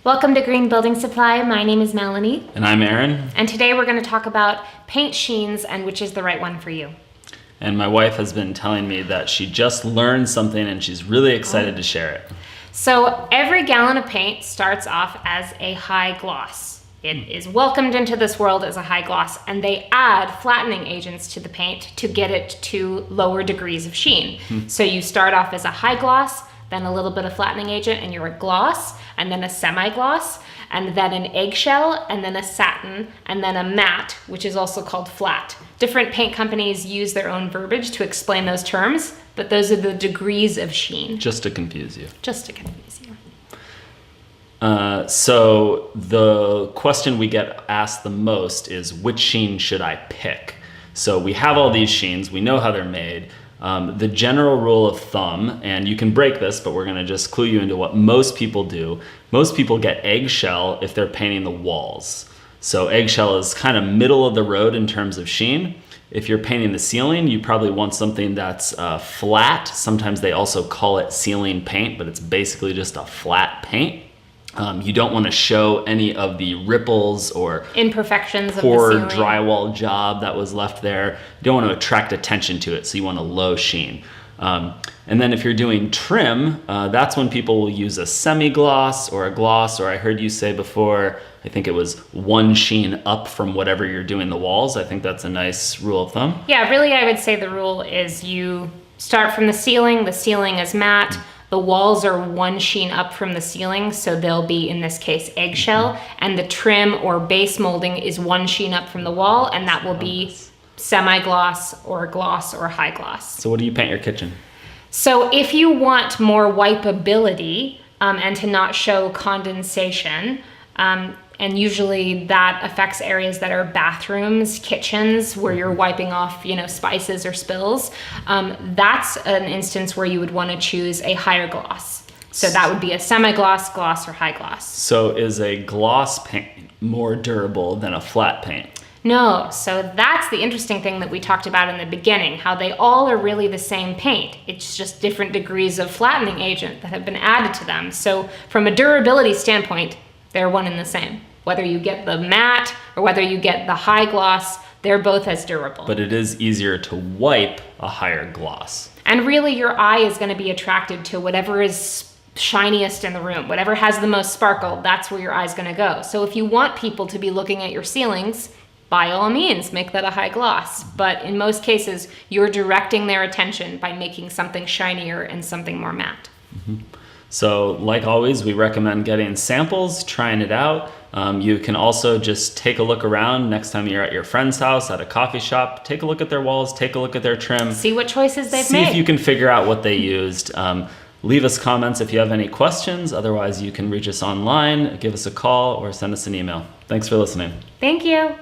Welcome to Green Building Supply. My name is Melanie. And I'm Aaron. And today we're going to talk about paint sheens and which is the right one for you. And my wife has been telling me that she just learned something and she's really excited to share it. So every gallon of paint starts off as a high gloss. It is welcomed into this world as a high gloss, and they add flattening agents to the paint to get it to lower degrees of sheen. So you start off as a high gloss, then a little bit of flattening agent, and you're a gloss, and then a semi-gloss, and then an eggshell, and then a satin, and then a matte, which is also called flat. Different paint companies use their own verbiage to explain those terms, but those are the degrees of sheen. Just to confuse you. Just to confuse you. So the question we get asked the most is, which sheen should I pick? So we have all these sheens, we know how they're made. The general rule of thumb, and you can break this, but we're gonna just clue you into what most people do. Most people get eggshell if they're painting the walls. So eggshell is kind of middle of the road in terms of sheen. If you're painting the ceiling, you probably want something that's flat. Sometimes they also call it ceiling paint, but it's basically just a flat paint. You don't want to show any of the ripples or imperfections poor of the ceiling. drywall job that was left there. You don't want to attract attention to it, so you want a low sheen. And then if you're doing trim, that's when people will use a semi-gloss or a gloss, or I heard you say before, I think it was one sheen up from whatever you're doing the walls. I think that's a nice rule of thumb. Yeah, really I would say the rule is you start from the ceiling is matte. The walls are one sheen up from the ceiling, so they'll be, in this case, eggshell, and the trim or base molding is one sheen up from the wall, and that will be semi-gloss or gloss or high gloss. So what do you paint your kitchen? So if you want more wipeability and to not show condensation, and usually that affects areas that are bathrooms, kitchens, where you're wiping off, spices or spills. That's an instance where you would want to choose a higher gloss. So that would be a semi-gloss, gloss, or high gloss. So is a gloss paint more durable than a flat paint? No, so that's the interesting thing that we talked about in the beginning, how they all are really the same paint. It's just different degrees of flattening agent that have been added to them. So from a durability standpoint, they're one and the same. Whether you get the matte or whether you get the high gloss, they're both as durable. But it is easier to wipe a higher gloss. And really your eye is going to be attracted to whatever is shiniest in the room. Whatever has the most sparkle, that's where your eye's going to go. So if you want people to be looking at your ceilings, by all means, make that a high gloss. But in most cases, you're directing their attention by making something shinier and something more matte. So like always, we recommend getting samples, trying it out. You can also just take a look around next time you're at your friend's house, at a coffee shop. Take a look at their walls, take a look at their trim. See what choices they've made. See if you can figure out what they used. Leave us comments if you have any questions. Otherwise, you can reach us online, give us a call, or send us an email. Thanks for listening. Thank you.